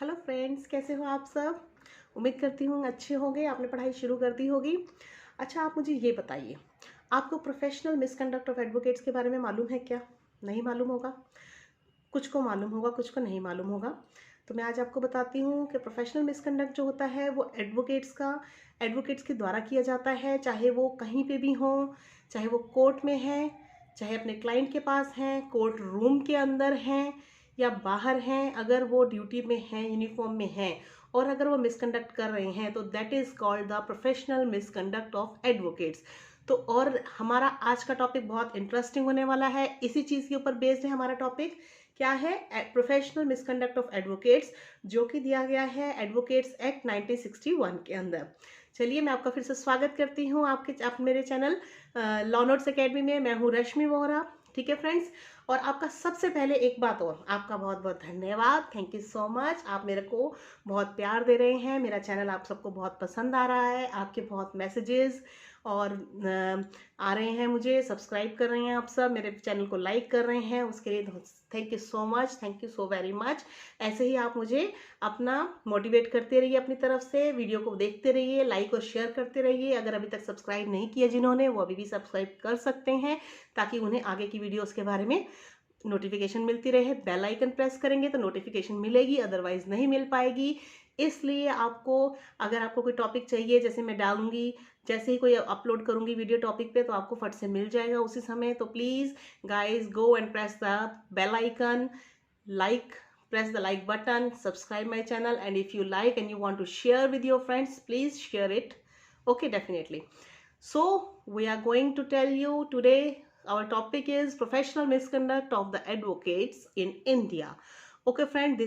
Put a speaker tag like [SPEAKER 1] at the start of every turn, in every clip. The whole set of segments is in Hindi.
[SPEAKER 1] हेलो फ्रेंड्स, कैसे हो आप सब। उम्मीद करती हूँ अच्छे होंगे, आपने पढ़ाई शुरू कर दी होगी। अच्छा, आप मुझे ये बताइए, आपको प्रोफेशनल मिसकंडक्ट ऑफ एडवोकेट्स के बारे में मालूम है क्या? नहीं मालूम होगा, कुछ को मालूम होगा, कुछ को नहीं मालूम होगा। तो मैं आज आपको बताती हूँ कि प्रोफेशनल मिसकंडक्ट जो होता है वो एडवोकेट्स के द्वारा किया जाता है, चाहे वो कहीं पे भी हो, चाहे वो कोर्ट में है, चाहे अपने क्लाइंट के पास हैं, कोर्ट रूम के अंदर हैं या बाहर हैं। अगर वो ड्यूटी में हैं, यूनिफॉर्म में हैं और अगर वो मिसकंडक्ट कर रहे हैं तो that is called the professional misconduct of advocates. तो और हमारा आज का टॉपिक बहुत इंटरेस्टिंग होने वाला है, इसी चीज़ के ऊपर बेस्ड है हमारा टॉपिक। क्या है? प्रोफेशनल मिसकंडक्ट ऑफ एडवोकेट्स, जो कि दिया गया है एडवोकेट्स एक्ट 1961 के अंदर। चलिए, मैं आपका फिर से स्वागत करती हूँ आप मेरे चैनल लॉ नोट्स एकेडमी में। मैं हूँ रश्मि वोहरा। ठीक है फ्रेंड्स, और आपका सबसे पहले एक बात और, आपका बहुत बहुत धन्यवाद, थैंक यू सो मच। आप मेरे को बहुत प्यार दे रहे हैं, मेरा चैनल आप सबको बहुत पसंद आ रहा है, आपके बहुत मैसेजेस और आ रहे हैं, मुझे सब्सक्राइब कर रहे हैं आप सब, मेरे चैनल को लाइक कर रहे हैं, उसके लिए thank you so much, thank you so very much. ऐसे ही आप मुझे अपना मोटिवेट करते रहिए, अपनी तरफ से वीडियो को देखते रहिए, लाइक और शेयर करते रहिए। अगर अभी तक सब्सक्राइब नहीं किया जिन्होंने, वो अभी भी सब्सक्राइब कर सकते हैं, ताकि उन्हें आगे की वीडियोस के बारे में नोटिफिकेशन मिलती रहे। बेल आइकन प्रेस करेंगे तो नोटिफिकेशन मिलेगी, अदरवाइज नहीं मिल पाएगी। इसलिए आपको, अगर आपको कोई टॉपिक चाहिए, जैसे मैं डालूंगी, जैसे ही कोई अपलोड करूंगी वीडियो टॉपिक पे, तो आपको फट से मिल जाएगा उसी समय। तो please guys, go and press the bell icon, like, press the like button, subscribe my channel, and if you like and you want to share with your friends, please share it. Okay, definitely. So we are going to tell you today, our topic is professional misconduct of the advocates in India. Okay friend,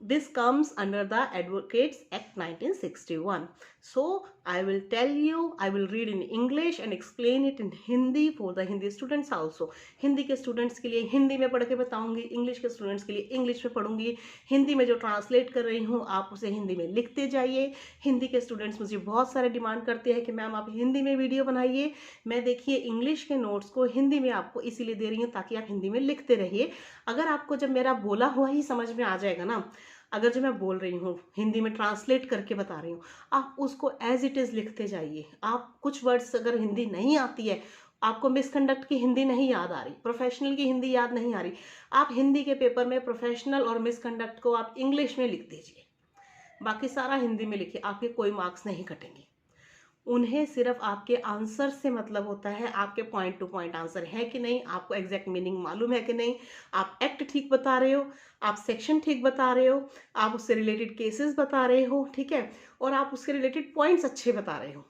[SPEAKER 1] this comes under the Advocates Act 1961. So I will tell you, I will read in English and explain it in Hindi for the Hindi students also. Hindi के स्टूडेंट्स के लिए हिंदी में पढ़ के बताऊंगी, इंग्लिश के स्टूडेंट्स के लिए इंग्लिश में पढ़ूंगी। हिंदी में जो ट्रांसलेट कर रही हूँ आप उसे हिंदी में लिखते जाइए। हिंदी के स्टूडेंट्स मुझे बहुत सारे डिमांड करते हैं कि मैम आप हिंदी में वीडियो बनाइए। मैं देखिए इंग्लिश के नोट्स को हिंदी में आपको इसीलिए दे रही हूँ ताकि आप हिंदी में लिखते रहिए। अगर आपको जब मेरा बोला हुआ ही समझ में आ जाएगा ना, अगर जो मैं बोल रही हूँ हिंदी में ट्रांसलेट करके बता रही हूँ, आप उसको एज इट इज़ लिखते जाइए। आप कुछ वर्ड्स अगर हिंदी नहीं आती है, आपको मिसकंडक्ट की हिंदी नहीं याद आ रही, प्रोफेशनल की हिंदी याद नहीं आ रही, आप हिंदी के पेपर में प्रोफेशनल और मिसकंडक्ट को आप इंग्लिश में लिख दीजिए, बाकी सारा हिंदी में लिखिए, आपके कोई मार्क्स नहीं कटेंगे। उन्हें सिर्फ आपके आंसर से मतलब होता है, आपके पॉइंट टू पॉइंट आंसर है कि नहीं, आपको एग्जैक्ट मीनिंग मालूम है कि नहीं, आप एक्ट ठीक बता रहे हो, आप सेक्शन ठीक बता रहे हो, आप उससे रिलेटेड केसेस बता रहे हो, ठीक है, और आप उससे रिलेटेड पॉइंट्स अच्छे बता रहे हो।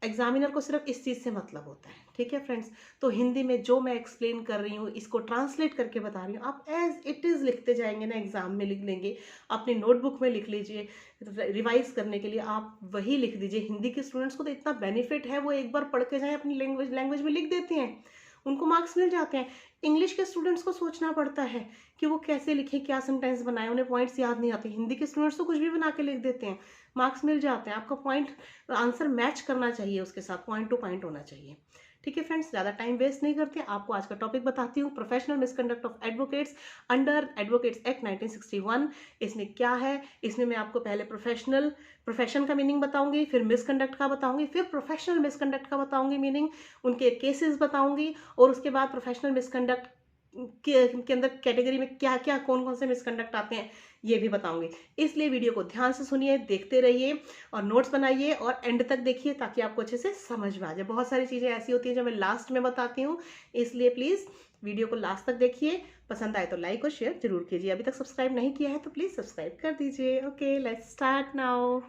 [SPEAKER 1] एग्जामिनर को सिर्फ इस चीज़ से मतलब होता है। ठीक है फ्रेंड्स, तो हिंदी में जो मैं एक्सप्लेन कर रही हूँ, इसको ट्रांसलेट करके बता रही हूँ, आप एज इट इज़ लिखते जाएंगे ना, एग्जाम में लिख लेंगे, अपनी नोटबुक में लिख लीजिए, रिवाइज करने के लिए आप वही लिख दीजिए। हिंदी के स्टूडेंट्स को तो इतना बेनिफिट है, वो एक बार पढ़ के जाए अपनी लैंग्वेज में लिख देते हैं, उनको मार्क्स मिल जाते हैं। इंग्लिश के स्टूडेंट्स को सोचना पड़ता है कि वो कैसे लिखे, क्या सेंटेंस बनाए, उन्हें पॉइंट्स याद नहीं आते। हिंदी के स्टूडेंट्स तो कुछ भी बना के लिख देते हैं, मार्क्स मिल जाते हैं। आपका पॉइंट आंसर मैच करना चाहिए, उसके साथ पॉइंट टू पॉइंट होना चाहिए। ठीक है फ्रेंड्स, ज़्यादा टाइम वेस्ट नहीं करते, आपको आज का टॉपिक बताती हूँ, professional misconduct of advocates under advocates act 1961। इसमें क्या है, इसमें मैं आपको पहले प्रोफेशन का मीनिंग बताऊंगी, फिर मिसकंडक्ट का बताऊंगी, फिर प्रोफेशनल मिसकंडक्ट का बताऊंगी मीनिंग, उनके केसेस बताऊंगी, और उसके बाद प्रोफेशनल मिसकंडक्ट के अंदर कैटेगरी में क्या क्या, कौन कौन से मिसकंडक्ट आते हैं, ये भी बताऊंगी। इसलिए वीडियो को ध्यान से सुनिए, देखते रहिए और नोट्स बनाइए और एंड तक देखिए, ताकि आपको अच्छे से समझ में आ जाए। बहुत सारी चीज़ें ऐसी होती हैं जो मैं लास्ट में बताती हूँ, इसलिए प्लीज़ वीडियो को लास्ट तक देखिए। पसंद आए तो लाइक और शेयर जरूर कीजिए। अभी तक सब्सक्राइब नहीं किया है तो प्लीज़ सब्सक्राइब कर दीजिए। Okay, let's start now.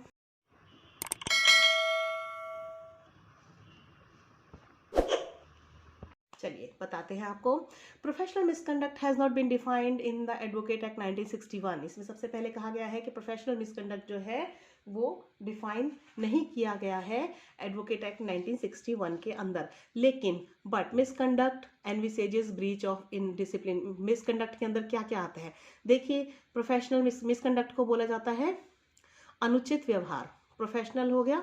[SPEAKER 1] चलिए बताते हैं आपको। Professional misconduct has not been defined in the advocate act 1961। इसमें सबसे पहले कहा गया है कि प्रोफेशनल मिसकंडक्ट जो है वो डिफाइन नहीं किया गया है एडवोकेट एक्ट 1961 के अंदर। लेकिन but misconduct envisages breach of in discipline, misconduct के अंदर क्या क्या आता है देखिए। प्रोफेशनल मिसकंडक्ट को बोला जाता है अनुचित व्यवहार। प्रोफेशनल हो गया,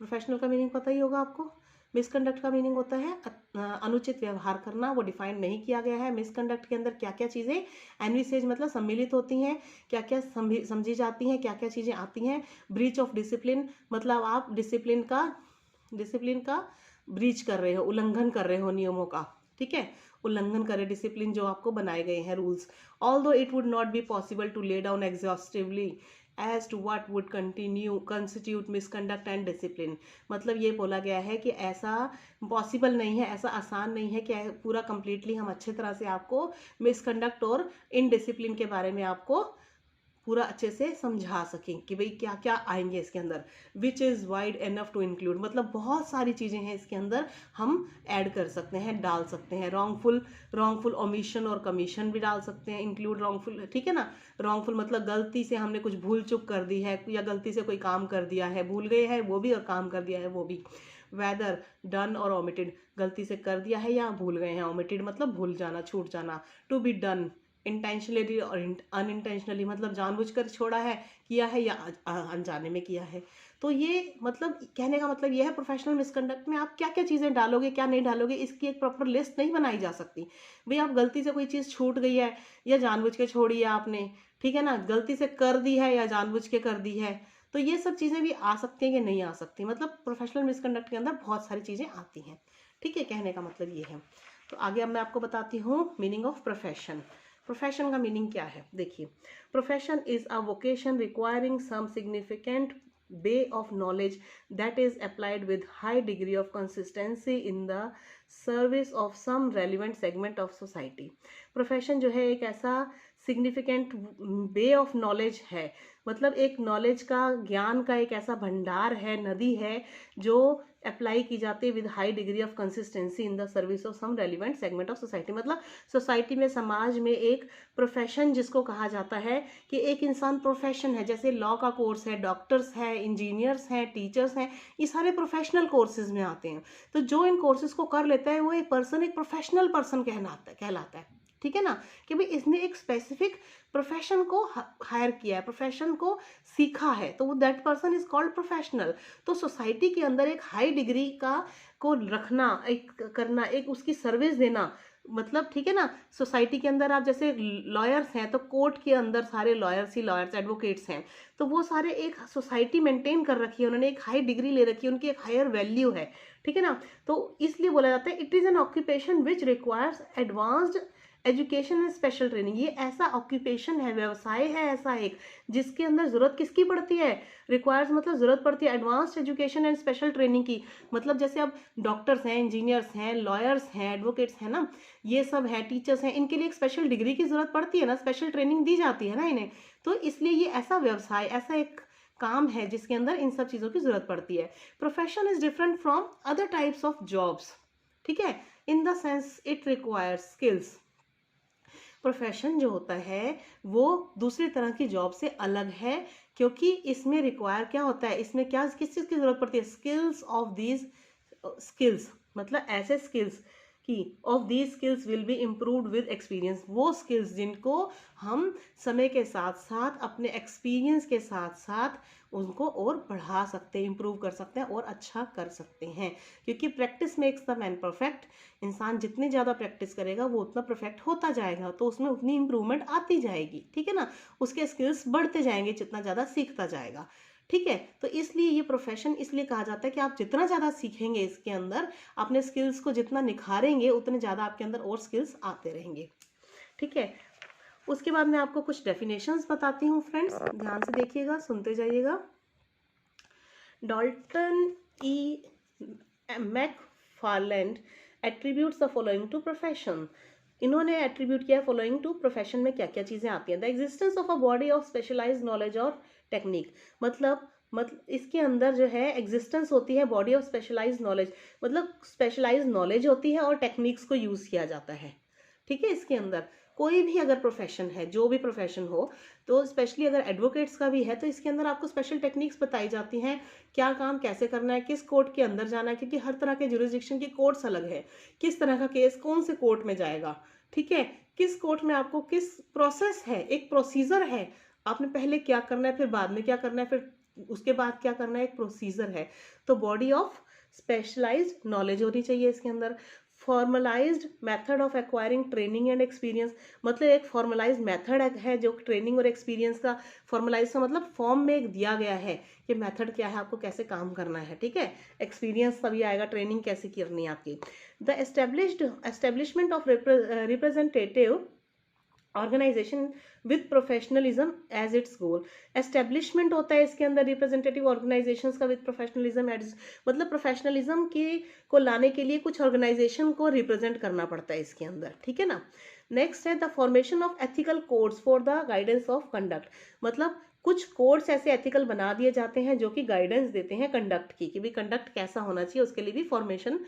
[SPEAKER 1] प्रोफेशनल का मीनिंग पता ही होगा आपको, मिसकंडक्ट का मीनिंग होता है अनुचित व्यवहार करना, वो डिफाइन नहीं किया गया है। मिसकंडक्ट के अंदर क्या क्या चीज़ें एनविसेज मतलब सम्मिलित होती हैं, क्या क्या समझी जाती हैं, क्या क्या चीज़ें आती हैं। ब्रीच ऑफ डिसिप्लिन मतलब आप डिसिप्लिन का ब्रीच कर रहे हो, उल्लंघन कर रहे हो नियमों का, ठीक है, उल्लंघन करे डिसिप्लिन जो आपको बनाए गए हैं rules. Although it would not be possible to lay down exhaustively as to what would constitute misconduct and discipline. मतलब ये बोला गया है कि ऐसा पॉसिबल नहीं है, ऐसा आसान नहीं है कि पूरा कंप्लीटली हम अच्छे तरह से आपको मिसकंडक्ट और इनडिसिप्लिन के बारे में आपको पूरा अच्छे से समझा सकें कि भाई क्या क्या आएंगे इसके अंदर। Which is wide enough to include मतलब बहुत सारी चीज़ें हैं इसके अंदर, हम ऐड कर सकते हैं, डाल सकते हैं। रॉन्गफुल ओमिशन और कमीशन भी डाल सकते हैं, इंक्लूड रॉन्गफुल, ठीक है ना। रॉन्गफुल मतलब गलती से हमने कुछ भूल चूक कर दी है या गलती से कोई काम कर दिया है, भूल गए हैं वो भी और काम कर दिया है वो भी। वेदर डन और ओमिटेड गलती से कर दिया है या भूल गए हैं, ओमिटेड मतलब भूल जाना, छूट जाना। टू बी डन इंटेंशनली और अनइंटेंशनली मतलब जानबूझकर छोड़ा है, किया है या अनजाने में किया है। तो ये मतलब कहने का मतलब ये है प्रोफेशनल मिसकंडक्ट में आप क्या क्या चीज़ें डालोगे क्या नहीं डालोगे इसकी एक प्रॉपर लिस्ट नहीं बनाई जा सकती। भाई आप गलती से कोई चीज़ छूट गई है या जानबूझ के छोड़ी है आपने, ठीक है ना, गलती से कर दी है या जानबूझ के कर दी है, तो ये सब चीज़ें भी आ सकती हैं कि नहीं आ सकती। मतलब प्रोफेशनल मिसकंडक्ट के अंदर बहुत सारी चीज़ें आती हैं, ठीक है, कहने का मतलब ये है। तो आगे अब मैं आपको बताती हूँ मीनिंग ऑफ प्रोफेशन। प्रोफेशन का मीनिंग क्या है, देखिए, profession is a vocation requiring some significant way of knowledge that is applied with high degree of consistency in the service of some relevant segment of society. Profession जो है एक ऐसा सिग्निफिकेंट वे ऑफ नॉलेज है, मतलब एक नॉलेज का, ज्ञान का एक ऐसा भंडार है, नदी है जो अप्लाई की जाती है with high degree of consistency in the service of some relevant segment of society. मतलब सोसाइटी में, समाज में एक प्रोफेशन जिसको कहा जाता है कि एक इंसान प्रोफेशन है, जैसे लॉ का कोर्स है, डॉक्टर्स हैं, इंजीनियर्स हैं, टीचर्स हैं, ये सारे प्रोफेशनल कोर्सेज में आते हैं। तो जो इन कोर्सेज को कर लेता है वो एक पर्सन, एक प्रोफेशनल पर्सन कहलाता है, ठीक है ना, कि भाई इसने एक स्पेसिफिक प्रोफेशन को हायर किया है, प्रोफेशन को सीखा है, तो वो that person is called professional. तो सोसाइटी के अंदर एक हाई डिग्री का को रखना, एक करना, एक उसकी सर्विस देना, मतलब ठीक है ना। सोसाइटी के अंदर आप जैसे लॉयर्स हैं तो कोर्ट के अंदर सारे लॉयर्स ही लॉयर्स एडवोकेट्स हैं, तो वो सारे एक सोसाइटी मेंटेन कर रखी है उन्होंने, एक हाई डिग्री ले रखी है, उनकी एक हायर वैल्यू है, ठीक है ना। तो इसलिए बोला जाता है it is an occupation which requires advanced education and special training. ये ऐसा ऑक्यूपेशन है, व्यवसाय है ऐसा एक, जिसके अंदर जरूरत किसकी पड़ती है, रिक्वायर्स मतलब जरूरत पड़ती है advanced education and special training की। मतलब जैसे अब डॉक्टर्स हैं, इंजीनियर्स हैं, लॉयर्स हैं, एडवोकेट्स हैं ना, ये सब हैं, टीचर्स हैं, इनके लिए एक स्पेशल डिग्री की जरूरत पड़ती है ना, स्पेशल ट्रेनिंग दी जाती है ना इन्हें। तो इसलिए ये ऐसा व्यवसाय, ऐसा एक काम है जिसके अंदर इन सब चीज़ों की जरूरत पड़ती है। Profession is different from other types of jobs, ठीक है, in the sense it requires skills. Profession जो होता है वो दूसरी तरह की जॉब से अलग है, क्योंकि इसमें रिक्वायर क्या होता है, इसमें क्या किस चीज़ की जरूरत पड़ती है, स्किल्स ऑफ दीज स्किल्स, मतलब ऐसे स्किल्स की of these skills will be improved with experience. वो स्किल्स जिनको हम समय के साथ साथ अपने एक्सपीरियंस के साथ साथ उनको और बढ़ा सकते हैं, इम्प्रूव कर सकते हैं और अच्छा कर सकते हैं, क्योंकि practice makes the man perfect. इंसान जितनी ज़्यादा प्रैक्टिस करेगा वो उतना परफेक्ट होता जाएगा, तो उसमें उतनी इम्प्रूवमेंट आती जाएगी, ठीक है ना, उसके स्किल्स बढ़ते जाएंगे जितना ज़्यादा सीखता जाएगा, ठीक है। तो इसलिए ये प्रोफेशन इसलिए कहा जाता है कि आप जितना ज़्यादा सीखेंगे इसके अंदर, अपने स्किल्स को जितना निखारेंगे उतने ज़्यादा आपके अंदर और स्किल्स आते रहेंगे, ठीक है। उसके बाद मैं आपको कुछ डेफिनेशंस बताती हूँ फ्रेंड्स, ध्यान से देखिएगा, सुनते जाइएगा। Dalton E McFarland attributes the following to profession. इन्होंने एट्रीब्यूट किया फॉलोइंग टू प्रोफेशन में क्या क्या चीज़ें आती हैं। The existence of a body of specialised knowledge और टेक्निक, मतलब इसके अंदर जो है एग्जिस्टेंस होती है बॉडी ऑफ स्पेशलाइज्ड नॉलेज, मतलब स्पेशलाइज्ड नॉलेज होती है और टेक्निक्स को यूज़ किया जाता है, ठीक है। इसके अंदर कोई भी अगर प्रोफेशन है, जो भी प्रोफेशन हो, तो स्पेशली अगर एडवोकेट्स का भी है तो इसके अंदर आपको स्पेशल टेक्निक्स बताई जाती हैं, क्या काम कैसे करना है, किस कोर्ट के अंदर जाना है, क्योंकि हर तरह के जुरिस्डिक्शन की कोर्ट्स अलग है, किस तरह का केस कौन से कोर्ट में जाएगा, ठीक है, किस कोर्ट में आपको किस प्रोसेस है, एक प्रोसीजर है, आपने पहले क्या करना है, फिर बाद में क्या करना है, फिर उसके बाद क्या करना है, एक प्रोसीजर है। तो बॉडी ऑफ स्पेशलाइज्ड नॉलेज होनी चाहिए इसके अंदर, formalised method of acquiring training and experience, मतलब एक फॉर्मलाइज्ड मेथड है जो ट्रेनिंग और एक्सपीरियंस का, फॉर्मलाइज का मतलब फॉर्म में एक दिया गया है कि मेथड क्या है, आपको कैसे काम करना है, ठीक है। एक्सपीरियंस तभी आएगा, ट्रेनिंग कैसे करनी है आपकी। The establishment of representative organization with professionalism as its goal. Establishment होता है इसके अंदर रिप्रेजेंटेटिव ऑर्गेनाइजेशंस का विद प्रोफेशनलिज्म एज, मतलब प्रोफेशनलिज्म की को लाने के लिए कुछ ऑर्गेनाइजेशन को रिप्रेजेंट करना पड़ता है इसके अंदर, ठीक है ना। नेक्स्ट है the formation of ethical codes for the guidance of conduct, मतलब कुछ कोड्स ऐसे एथिकल बना दिए जाते हैं जो कि गाइडेंस देते हैं कंडक्ट की, कि भाई कंडक्ट कैसा होना चाहिए, उसके लिए भी फॉर्मेशन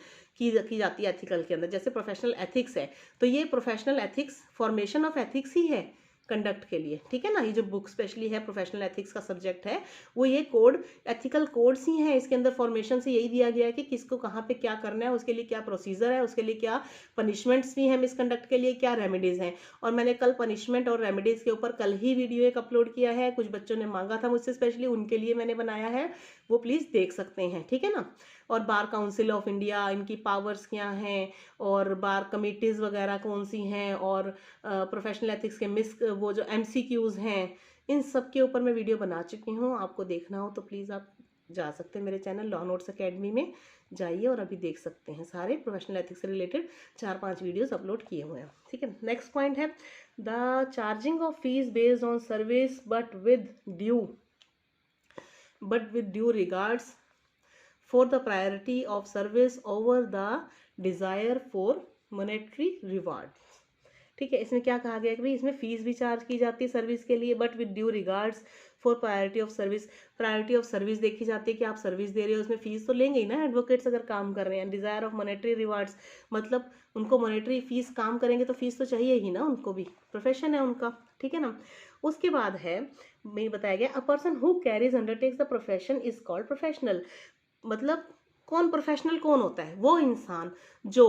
[SPEAKER 1] की जाती है एथिकल के अंदर। जैसे प्रोफेशनल एथिक्स है, तो ये professional ethics, formation of ethics ही है कंडक्ट के लिए, ठीक है ना। ये जो बुक स्पेशली है प्रोफेशनल एथिक्स का सब्जेक्ट है, वो ये कोड एथिकल कोड्स ही हैं इसके अंदर। फॉर्मेशन से यही दिया गया है कि किसको कहाँ पे क्या करना है, उसके लिए क्या प्रोसीजर है, उसके लिए क्या पनिशमेंट्स भी हैं मिसकंडक्ट के लिए, क्या रेमेडीज हैं। और मैंने कल पनिशमेंट और रेमेडीज के ऊपर कल ही वीडियो एक अपलोड किया है, कुछ बच्चों ने मांगा था मुझसे स्पेशली, उनके लिए मैंने बनाया है, वो प्लीज़ देख सकते हैं, ठीक है ना। और बार काउंसिल ऑफ इंडिया, इनकी पावर्स क्या हैं, और बार कमिटीज़ वगैरह कौन सी हैं, और प्रोफेशनल एथिक्स के वो जो MCQs हैं, इन सब के ऊपर मैं वीडियो बना चुकी हूँ। आपको देखना हो तो प्लीज़ आप जा सकते हैं मेरे चैनल लॉ नोट्स अकेडमी में जाइए और अभी देख सकते हैं, सारे प्रोफेशनल एथिक्स से रिलेटेड 4-5 वीडियोस अपलोड किए हुए हैं, ठीक है। नेक्स्ट पॉइंट है the charging of fees based on service but with due regards for the priority of service over the desire for monetary reward, ठीक है। इसमें क्या कहा गया कि भाई इसमें फीस भी चार्ज की जाती है सर्विस के लिए, but with due regards for priority of service, priority of service देखी जाती है कि आप सर्विस दे रहे हो, उसमें फीस तो लेंगे ही ना एडवोकेट्स अगर काम कर रहे हैं। डिजायर ऑफ मॉनेटरी रिवार्ड्स, मतलब उनको मॉनेटरी फीस, काम करेंगे तो फीस तो चाहिए ही ना उनको भी, प्रोफेशन है उनका, ठीक है ना। उसके बाद है मैं बताया गया a person who carries undertakes the profession is called professional, मतलब कौन प्रोफेशनल कौन होता है, वो इंसान जो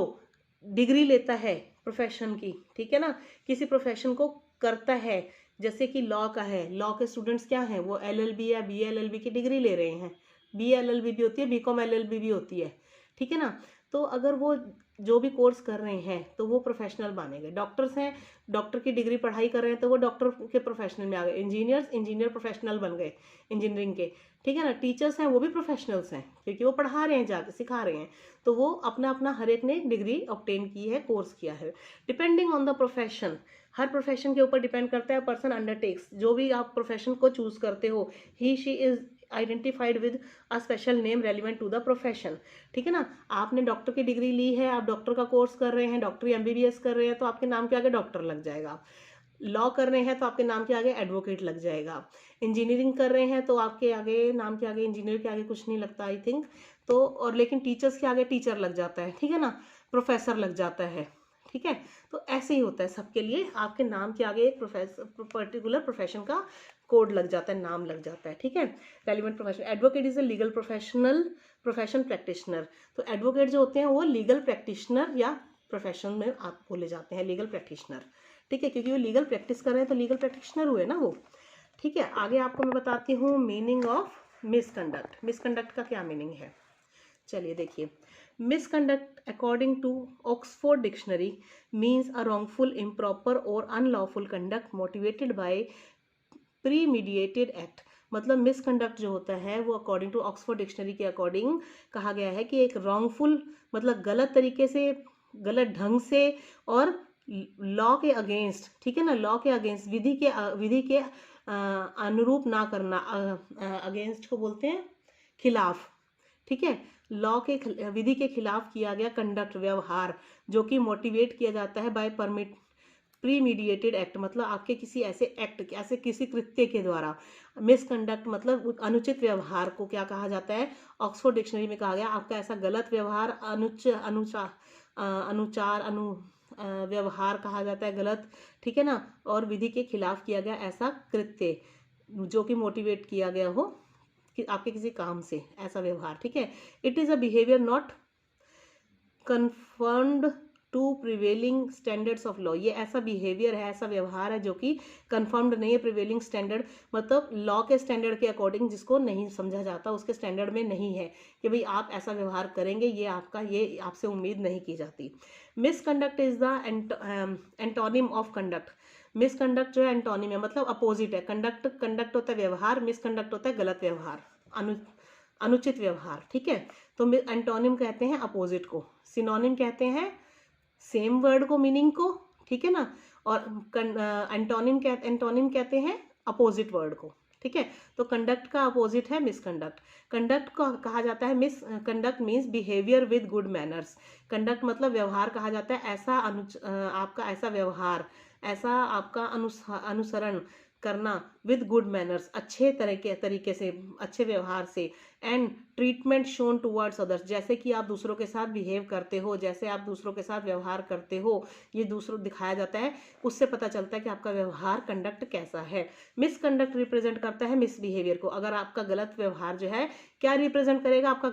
[SPEAKER 1] डिग्री लेता है प्रोफेशन की, ठीक है ना, किसी प्रोफेशन को करता है, जैसे कि लॉ का है, लॉ के स्टूडेंट्स क्या हैं, वो LLB या BLLB की डिग्री ले रहे हैं, BLLB भी होती है, BCom LLB भी होती है, ठीक है ना। तो अगर वो जो भी कोर्स कर रहे हैं तो वो प्रोफेशनल मानेंगे। डॉक्टर्स हैं, डॉक्टर की डिग्री पढ़ाई कर रहे हैं तो वो डॉक्टर के प्रोफेशनल में आ गए। इंजीनियर प्रोफेशनल बन गए इंजीनियरिंग के, ठीक है ना। टीचर्स हैं वो भी प्रोफेशनल्स हैं क्योंकि वो पढ़ा रहे हैं, जाके सिखा रहे हैं, तो वो अपना अपना हर एक ने डिग्री ऑब्टेन की है, कोर्स किया है। Depending on the profession, her profession के ऊपर डिपेंड करता है, पर्सन अंडरटेक्स, जो भी आप प्रोफेशन को चूज करते हो, he she is identified with a special name relevant to the profession, ठीक है ना। आपने डॉक्टर की डिग्री ली है, आप डॉक्टर का कोर्स कर रहे हैं, डॉक्टरी MBBS कर रहे हैं, तो आपके नाम के आगे डॉक्टर लग जाएगा। लॉ कर रहे हैं तो आपके नाम के आगे एडवोकेट लग जाएगा। इंजीनियरिंग कर रहे हैं तो आपके आगे नाम के आगे, इंजीनियर के आगे कुछ नहीं लगता आई थिंक तो, और लेकिन टीचर्स के आगे टीचर लग जाता है, ठीक है ना, प्रोफेसर लग जाता है, ठीक है। तो ऐसे ही होता है सबके लिए, आपके नाम के आगे एक पर्टिकुलर प्रोफेशन का कोड लग जाता है, नाम लग जाता है, ठीक है। Relevant profession, advocate is a legal profession practitioner, तो एडवोकेट जो होते हैं वो लीगल प्रैक्टिशनर या प्रोफेशन में आप बोले जाते हैं लीगल प्रैक्टिशनर, ठीक है, क्योंकि वो लीगल प्रैक्टिस कर रहे हैं तो लीगल प्रैक्टिशनर हुए ना वो, ठीक है। आगे आपको मैं बताती हूँ मीनिंग ऑफ मिसकंडक्ट। मिसकंडक्ट का क्या मीनिंग है, चलिए देखिए। Misconduct according to Oxford dictionary means a wrongful, improper और unlawful conduct motivated by premeditated act, मतलब मिसकंडक्ट जो होता है वो अकॉर्डिंग टू ऑक्सफोर्ड डिक्शनरी के अकॉर्डिंग कहा गया है कि एक रॉन्गफुल, मतलब गलत तरीके से, गलत ढंग से, और लॉ के अगेंस्ट, ठीक है ना, लॉ के अगेंस्ट, विधि के अनुरूप ना करना, अगेंस्ट को बोलते हैं खिलाफ, ठीक है। लॉ के विधि के खिलाफ किया गया कंडक्ट, व्यवहार, जो कि मोटिवेट किया जाता है बाय प्रीमीडिएटेड एक्ट, मतलब आपके किसी ऐसे एक्ट, ऐसे किसी कृत्य के द्वारा। मिसकंडक्ट मतलब अनुचित व्यवहार को क्या कहा जाता है, ऑक्सफोर्ड डिक्शनरी में कहा गया आपका ऐसा गलत व्यवहार, व्यवहार कहा जाता है गलत, ठीक है ना, और विधि के खिलाफ किया गया ऐसा कृत्य जो कि मोटिवेट किया गया हो कि आपके किसी काम से, ऐसा व्यवहार, ठीक है। It is a behaviour not confirmed to prevailing standards of law. ये ऐसा बिहेवियर है, ऐसा व्यवहार है जो कि कन्फर्म्ड नहीं है। प्रिवेलिंग स्टैंडर्ड मतलब लॉ के स्टैंडर्ड के अकॉर्डिंग जिसको नहीं समझा जाता, उसके स्टैंडर्ड में नहीं है कि भाई आप ऐसा व्यवहार करेंगे, ये आपसे उम्मीद नहीं की जाती। Misconduct is the antonym of conduct. Misconduct जो है एंटोनिम है, मतलब अपोजिट है। कंडक्ट होता है व्यवहार, मिसकंडक्ट होता है गलत व्यवहार, अनुचित व्यवहार। ठीक है, तो एंटोनिम कहते हैं अपोजिट को, सिनोनिम कहते हैं सेम वर्ड को, मीनिंग को। ठीक है ना, और एंटोनिम कहते हैं अपोजिट वर्ड को। ठीक है, तो कंडक्ट का अपोजिट है मिसकंडक्ट। कंडक्ट को कहा जाता है conduct means behaviour with good manners. Conduct मतलब व्यवहार कहा जाता है, ऐसा आपका ऐसा व्यवहार, ऐसा आपका अनुसरण करना विद गुड मैनर्स, अच्छे तरीके से, अच्छे व्यवहार से। And treatment shown towards others, जैसे कि आप दूसरों के साथ बिहेव करते हो, जैसे आप दूसरों के साथ व्यवहार करते हो, ये दूसरों दिखाया जाता है। उससे पता चलता है कि आपका व्यवहार, कंडक्ट कैसा है। मिसकंडक्ट रिप्रेजेंट करता है मिसबिहेवियर को। अगर आपका गलत व्यवहार जो है क्या रिप्रेजेंट करेगा, आपका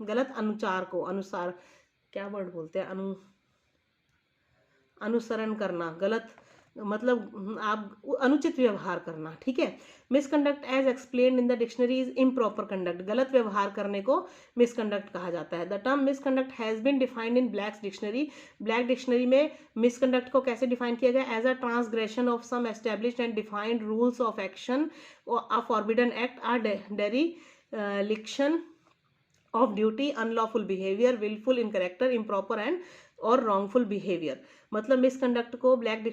[SPEAKER 1] गलत अनुचार को, अनुसार क्या वर्ड बोलते हैं, अनुसरण करना, गलत मतलब आप अनुचित व्यवहार करना। ठीक है, misconduct as explained in the dictionary is improper conduct. गलत व्यवहार करने को मिसकंडक्ट कहा जाता है। The term misconduct has been defined in Black's dictionary. Black dictionary में मिसकंडक्ट को कैसे डिफाइन किया गया, as a transgression of some established and defined rules of action, a forbidden act, a dereliction of duty, unlawful behaviour, wilful in character, improper and और रॉन्गफुल बिहेवियर। मतलब मिसकंडक्ट को ब्लैक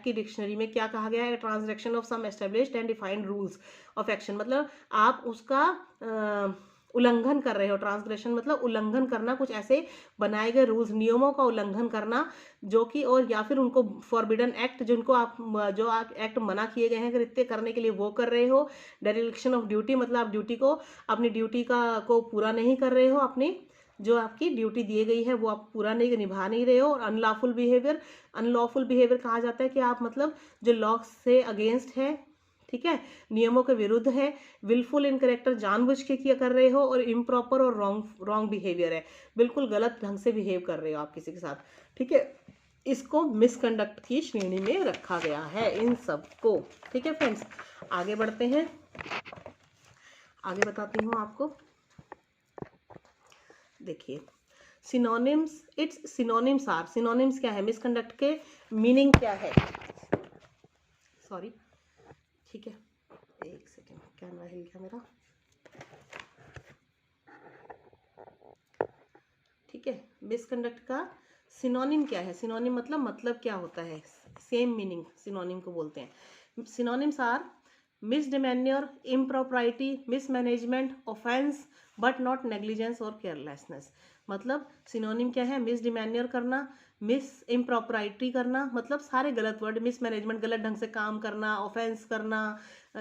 [SPEAKER 1] की डिक्शनरी में क्या कहा गया है, transgression of some established and defined rules of action. मतलब आप उसका उल्लंघन कर रहे हो। ट्रांसग्रेशन मतलब उल्लंघन करना, कुछ ऐसे बनाए गए रूल्स, नियमों का उल्लंघन करना जो कि, और या फिर उनको फॉरबिडन एक्ट, जिनको आप जो एक्ट मना किए गए हैं कृत्य करने के लिए, वो कर रहे हो। डेरिलिक्शन ऑफ ड्यूटी मतलब आप अपनी ड्यूटी को पूरा नहीं कर रहे हो, अपनी जो आपकी ड्यूटी दी गई है वो आप पूरा नहीं निभा नहीं रहे हो। और अनलॉफुल बिहेवियर कहा जाता है कि आप मतलब जो लॉ से अगेंस्ट है, ठीक है, नियमों के विरुद्ध है। विलफुल इन कैरेक्टर, जानबूझ के किया कर रहे हो। और इम्प्रॉपर और रॉन्ग बिहेवियर है, बिल्कुल गलत ढंग से बिहेव कर रहे हो आप किसी के साथ। ठीक है, इसको मिसकंडक्ट की श्रेणी में रखा गया है, इन सब को। ठीक है फ्रेंड्स, आगे बढ़ते हैं, आगे बताती हूँ आपको। देखिए सिनोनिम्स क्या है, मिसकंडक्ट के मीनिंग क्या है। सॉरी, ठीक है, एक सेकेंड, कैमरा हिल गया मेरा। ठीक है, मिसकंडक्ट का सिनोनिम क्या है। सिनोनिम मतलब क्या होता है, सेम मीनिंग सिनोनिम को बोलते हैं। Synonyms are misdemeanour, impropriety, mismanagement, offence but not negligence और केयरलेसनेस। मतलब सिनोनिम क्या है, मिसडिमेन्योर करना, मिस इम्प्रॉपरिटी करना, मतलब सारे गलत वर्ड, मिसमैनेजमेंट गलत ढंग से काम करना, ऑफेंस करना,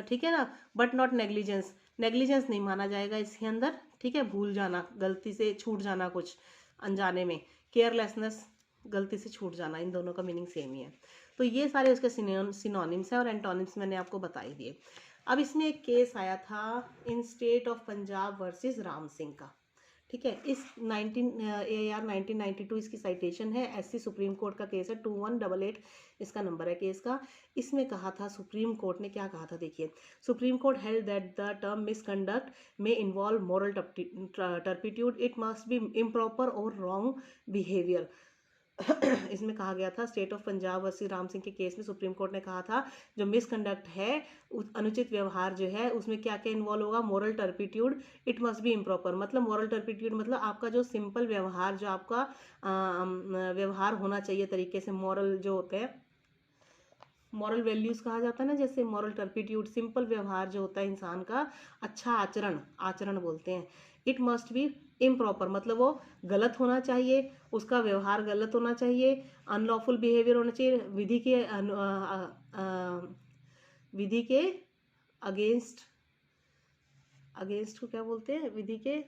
[SPEAKER 1] ठीक है ना, बट नॉट नेग्लिजेंस, नेग्लिजेंस नहीं माना जाएगा इसके अंदर। ठीक है, भूल जाना, गलती से छूट जाना कुछ अनजाने में। केयरलेसनेस, गलती से छूट जाना, इन दोनों का मीनिंग सेम ही है। तो ये सारे उसके सिनोनिम्स हैं और एंटोनिम्स मैंने आपको बता ही दिए। अब इसमें एक केस आया था इन state of Punjab versus Ram Singh का। ठीक है, इस AAR 1992 इसकी साइटेशन है, SC सुप्रीम कोर्ट का केस है, 2188 इसका नंबर है केस का। इसमें कहा था, सुप्रीम कोर्ट ने क्या कहा था, देखिए। Supreme court held that the term misconduct में involve moral turpitude, it must be improper और रॉन्ग बिहेवियर। इसमें कहा गया था, state of Punjab versus Ram Singh के केस में सुप्रीम कोर्ट ने कहा था जो मिसकंडक्ट है, अनुचित व्यवहार जो है, उसमें क्या क्या इन्वॉल्व होगा, moral turpitude, it must be improper. मतलब मॉरल टर्पिट्यूड मतलब आपका जो सिंपल व्यवहार, जो आपका व्यवहार होना चाहिए तरीके से, मॉरल जो होते हैं, मॉरल वैल्यूज कहा जाता है ना, जैसे मॉरल टर्पिट्यूड, सिंपल व्यवहार जो होता है इंसान का, अच्छा आचरण बोलते हैं। इट मस्ट बी इम्प्रॉपर मतलब वो गलत होना चाहिए, उसका व्यवहार गलत होना चाहिए। अनलॉफुल बिहेवियर होना चाहिए, विधि के अगेंस्ट को क्या बोलते हैं, विधि के,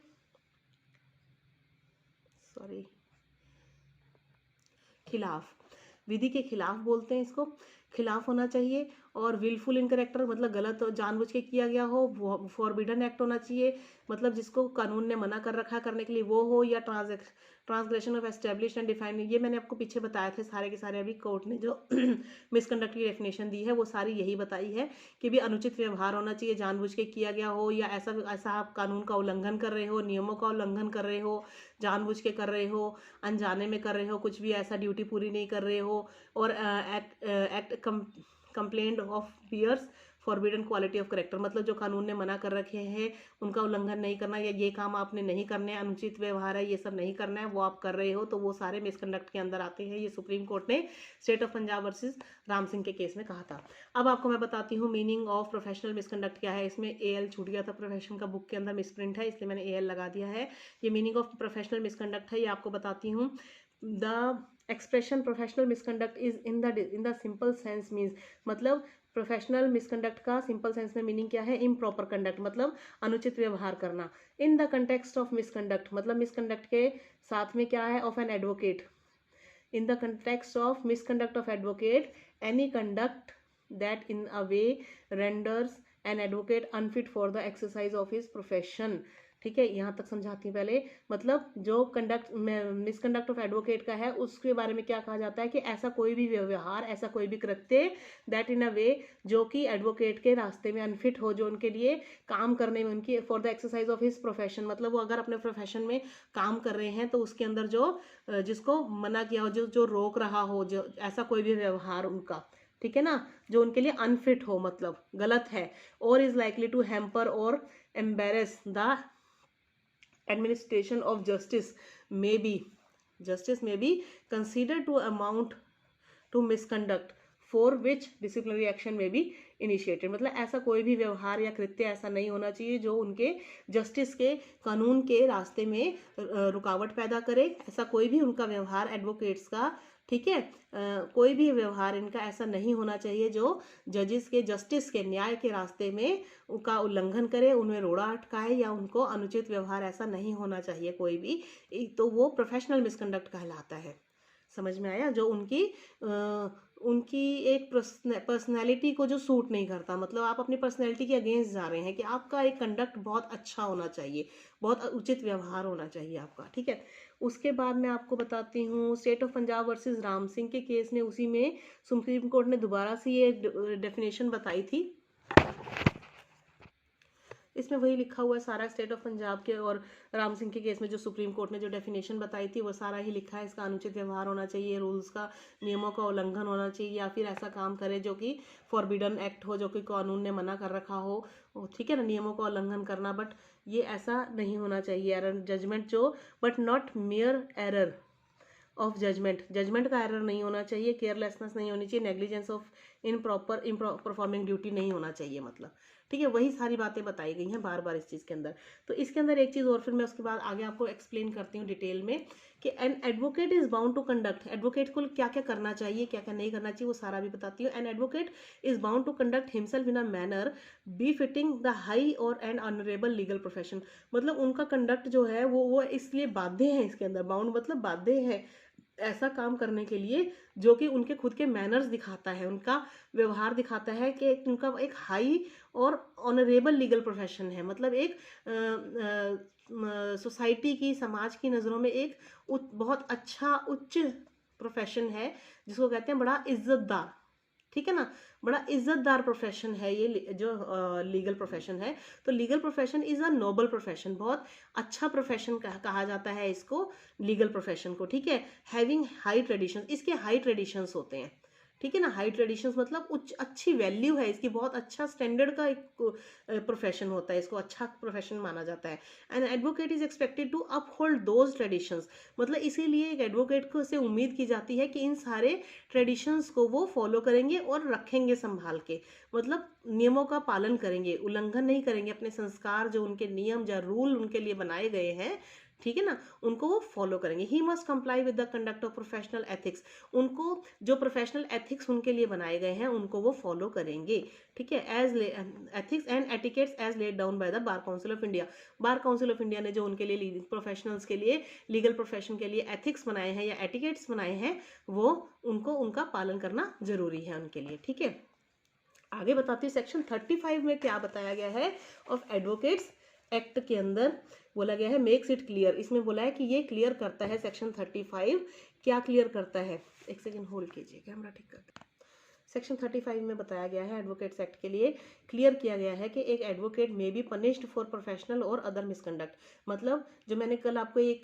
[SPEAKER 1] सॉरी, खिलाफ, विधि के खिलाफ बोलते हैं इसको, खिलाफ होना चाहिए। और विलफुल इन कैरेक्टर मतलब गलत जानबूझ के किया गया हो। फॉरबिडन एक्ट होना चाहिए, मतलब जिसको कानून ने मना कर रखा करने के लिए वो हो। या transgression of establish and define, ये मैंने आपको पीछे बताए थे सारे के सारे, अभी कोर्ट ने जो मिसकंडक्ट की डेफिनेशन दी है वो सारी यही बताई है कि भी अनुचित व्यवहार होना चाहिए, जानबूझ के किया गया हो या ऐसा ऐसा आप कानून का उल्लंघन कर रहे हो, नियमों का उल्लंघन कर रहे हो, जानबूझ के कर रहे हो, अनजाने में कर रहे हो, कुछ भी ऐसा ड्यूटी पूरी नहीं कर रहे हो, और act complaint of bears forbidden quality of character, मतलब जो कानून ने मना कर रखे हैं उनका उल्लंघन नहीं करना, या ये काम आपने नहीं करने, अनुचित व्यवहार है, ये सब नहीं करना है, वो आप कर रहे हो, तो वो सारे मिसकंडक्ट के अंदर आते हैं। ये सुप्रीम कोर्ट ने state of Punjab versus Ram Singh के केस में कहा था। अब आपको मैं बताती हूँ मीनिंग ऑफ प्रोफेशनल मिसकंडक्ट क्या है। इसमें AL छूट गया था, प्रोफेशन का बुक के अंदर मिसप्रिंट है, इसलिए मैंने AL लगा दिया है। ये मीनिंग ऑफ प्रोफेशनल मिसकंडक्ट है, ये आपको बताती हूँ। The expression professional misconduct is in the simple sense means, मतलब प्रोफेशनल मिसकंडक्ट का सिंपल सेंस में मीनिंग क्या है, इम्प्रॉपर कंडक्ट, मतलब अनुचित व्यवहार करना। In the context of misconduct, मतलब मिसकंडक्ट के साथ में क्या है, of an advocate. In the context of misconduct of advocate, any conduct that in a way renders an advocate unfit for the exercise of his profession. ठीक है, यहाँ तक समझाती हूँ पहले। मतलब जो कंडक्ट मिसकंडक्ट ऑफ एडवोकेट का है उसके बारे में क्या कहा जाता है कि ऐसा कोई भी व्यवहार, ऐसा कोई भी कृत्य दैट इन अ वे, जो कि एडवोकेट के रास्ते में अनफिट हो, जो उनके लिए काम करने में, उनकी for the exercise of his profession, मतलब वो अगर अपने प्रोफेशन में काम कर रहे हैं तो उसके अंदर जो जिसको मना किया हो, जो जो रोक रहा हो, जो ऐसा कोई भी व्यवहार उनका, ठीक है ना, जो उनके लिए अनफिट हो, मतलब गलत है, और इज लाइकली टू हैम्पर और embarrass the administration of justice may be considered to amount to misconduct for which disciplinary action may be initiated। मतलब ऐसा कोई भी व्यवहार या कृत्य ऐसा नहीं होना चाहिए जो उनके जस्टिस के, कानून के रास्ते में रुकावट पैदा करे। ऐसा कोई भी उनका व्यवहार एडवोकेट्स का, ठीक है, कोई भी व्यवहार इनका ऐसा नहीं होना चाहिए जो जजेस के, जस्टिस के, न्याय के रास्ते में उनका उल्लंघन करे, उन्हें रोड़ा अटकाए, या उनको अनुचित व्यवहार ऐसा नहीं होना चाहिए कोई भी, तो वो प्रोफेशनल मिसकंडक्ट कहलाता है। समझ में आया? जो उनकी एक पर्सनैलिटी को जो सूट नहीं करता, मतलब आप अपनी पर्सनैलिटी के अगेंस्ट जा रहे हैं कि आपका एक कंडक्ट बहुत अच्छा होना चाहिए, बहुत उचित व्यवहार होना चाहिए आपका, ठीक है। उसके बाद मैं आपको बताती हूँ state of Punjab versus Ram Singh के केस ने, उसी में सुप्रीम कोर्ट ने दोबारा से ये डेफिनेशन बताई थी। इसमें वही लिखा हुआ है सारा, स्टेट ऑफ पंजाब के और राम सिंह के केस में जो सुप्रीम कोर्ट ने जो डेफिनेशन बताई थी वो सारा ही लिखा है। इसका अनुचित व्यवहार होना चाहिए, रूल्स का, नियमों का उल्लंघन होना चाहिए, या फिर ऐसा काम करे जो कि फॉरबिडन एक्ट हो, जो कि कानून ने मना कर रखा हो, ठीक है ना, नियमों का उल्लंघन करना, बट ये ऐसा नहीं होना चाहिए। एरर जजमेंट जो, but not mere error of judgement का एरर नहीं होना चाहिए, केयरलेसनेस नहीं होनी चाहिए, negligence of in performing duty नहीं होना चाहिए, मतलब ठीक है। वही सारी बातें बताई गई हैं बार बार इस चीज़ के अंदर। तो इसके अंदर एक चीज़ और फिर मैं उसके बाद आगे आपको एक्सप्लेन करती हूँ डिटेल में कि an advocate is bound to conduct, advocate को क्या क्या करना चाहिए, क्या क्या नहीं करना चाहिए, वो सारा भी बताती हूँ। An advocate is bound to conduct himself in a manner befitting the high और एंड ऑनरेबल लीगल प्रोफेशन, मतलब उनका कंडक्ट जो है वो इसलिए बाध्य है, इसके अंदर बाउंड मतलब बाध्य है ऐसा काम करने के लिए जो कि उनके खुद के मैनर्स दिखाता है, उनका व्यवहार दिखाता है कि उनका एक हाई और ऑनरेबल लीगल प्रोफेशन है, मतलब एक सोसाइटी की, समाज की नज़रों में एक बहुत अच्छा उच्च प्रोफेशन है, जिसको कहते हैं बड़ा इज्जतदार, ठीक है ना, बड़ा इज्जतदार प्रोफेशन है ये जो लीगल प्रोफेशन है। तो legal profession is a noble profession, बहुत अच्छा प्रोफेशन कहा जाता है इसको, लीगल प्रोफेशन को, ठीक है। हैविंग हाई ट्रेडिशंस, इसके हाई ट्रेडिशंस होते हैं, ठीक है ना। हाई ट्रेडिशंस मतलब उच्च, अच्छी वैल्यू है इसकी, बहुत अच्छा स्टैंडर्ड का एक प्रोफेशन होता है, इसको अच्छा प्रोफेशन माना जाता है। And advocate is expected to uphold those traditions, मतलब इसीलिए एक एडवोकेट को से उम्मीद की जाती है कि इन सारे ट्रेडिशंस को वो फॉलो करेंगे और रखेंगे संभाल के, मतलब नियमों का पालन करेंगे, उल्लंघन नहीं करेंगे, अपने संस्कार जो उनके नियम या रूल उनके लिए बनाए गए हैं, ठीक है ना, उनको वो फॉलो करेंगे। He must comply with the conduct of professional ethics, उनको जो प्रोफेशनल एथिक्स उनके लिए बनाए गए हैं उनको वो फॉलो करेंगे, ठीक है। As ethics and etiquettes as laid down by the Bar Council of India, Bar Council of India ने जो उनके लिए प्रोफेशनल्स के लिए, लीगल प्रोफेशन के लिए एथिक्स बनाए हैं या एटिकेट्स बनाए हैं, वो उनको उनका पालन करना जरूरी है उनके लिए, ठीक है। आगे बताती हूँ सेक्शन 35 में क्या बताया गया है ऑफ एडवोकेट्स एक्ट के अंदर बोला गया है मेक्स इट क्लियर, इसमें बोला है कि ये क्लियर करता है सेक्शन 35 क्या क्लियर करता है, एक सेकेंड होल्ड कीजिए, कैमरा ठीक करते हैं। सेक्शन 35 में बताया गया है एडवोकेट्स एक्ट के लिए क्लियर किया गया है कि एक एडवोकेट में be punished for professional or other misconduct. मतलब जो मैंने कल आपको एक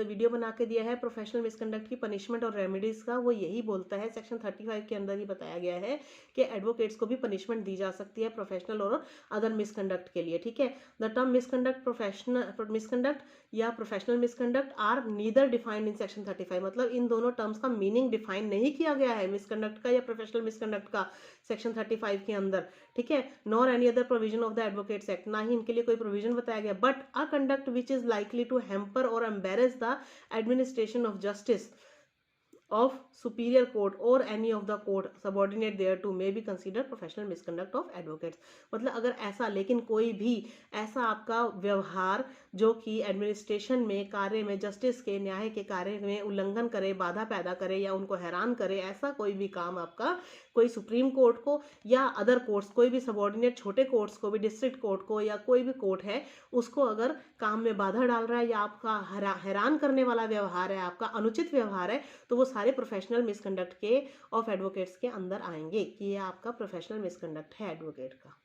[SPEAKER 1] वीडियो बना के दिया है प्रोफेशनल मिसकंडक्ट की पनिशमेंट और रेमेडीज का, वो यही बोलता है, सेक्शन 35 के अंदर ही बताया गया है कि एडवोकेट्स को भी पनिशमेंट दी जा सकती है प्रोफेशनल और अदर मिसकंडक्ट के लिए। ठीक है, the term misconduct professional misconduct या professional misconduct are neither defined in section 35। मतलब इन दोनों टर्म्स का मीनिंग डिफाइन नहीं किया गया है, मिसकंडक्ट का या प्रोफेशनल मिसकंडक्ट का सेक्शन 35 के अंदर। ठीक है, nor any other provision of the advocates act, ना ही इनके लिए कोई प्रोविजन बताया गया। But a conduct which is likely to hamper और embarrass the administration of justice of superior court or any of the court subordinate thereto may be considered professional misconduct of advocates। मतलब अगर ऐसा, लेकिन कोई भी ऐसा आपका व्यवहार जो कि एडमिनिस्ट्रेशन में कार्य में जस्टिस के न्याय के कार्य में उल्लंघन करे, बाधा पैदा करे या उनको हैरान करे, ऐसा कोई भी काम आपका कोई सुप्रीम कोर्ट को या अदर कोर्ट्स, कोई भी सबॉर्डिनेट छोटे कोर्ट्स को भी, डिस्ट्रिक्ट कोर्ट को या कोई भी कोर्ट है उसको अगर काम में बाधा डाल रहा है या आपका हैरान करने वाला व्यवहार है, आपका अनुचित व्यवहार है, तो वो सारे प्रोफेशनल मिसकंडक्ट के ऑफ एडवोकेट्स के अंदर आएंगे कि ये आपका प्रोफेशनल मिसकंडक्ट है एडवोकेट का।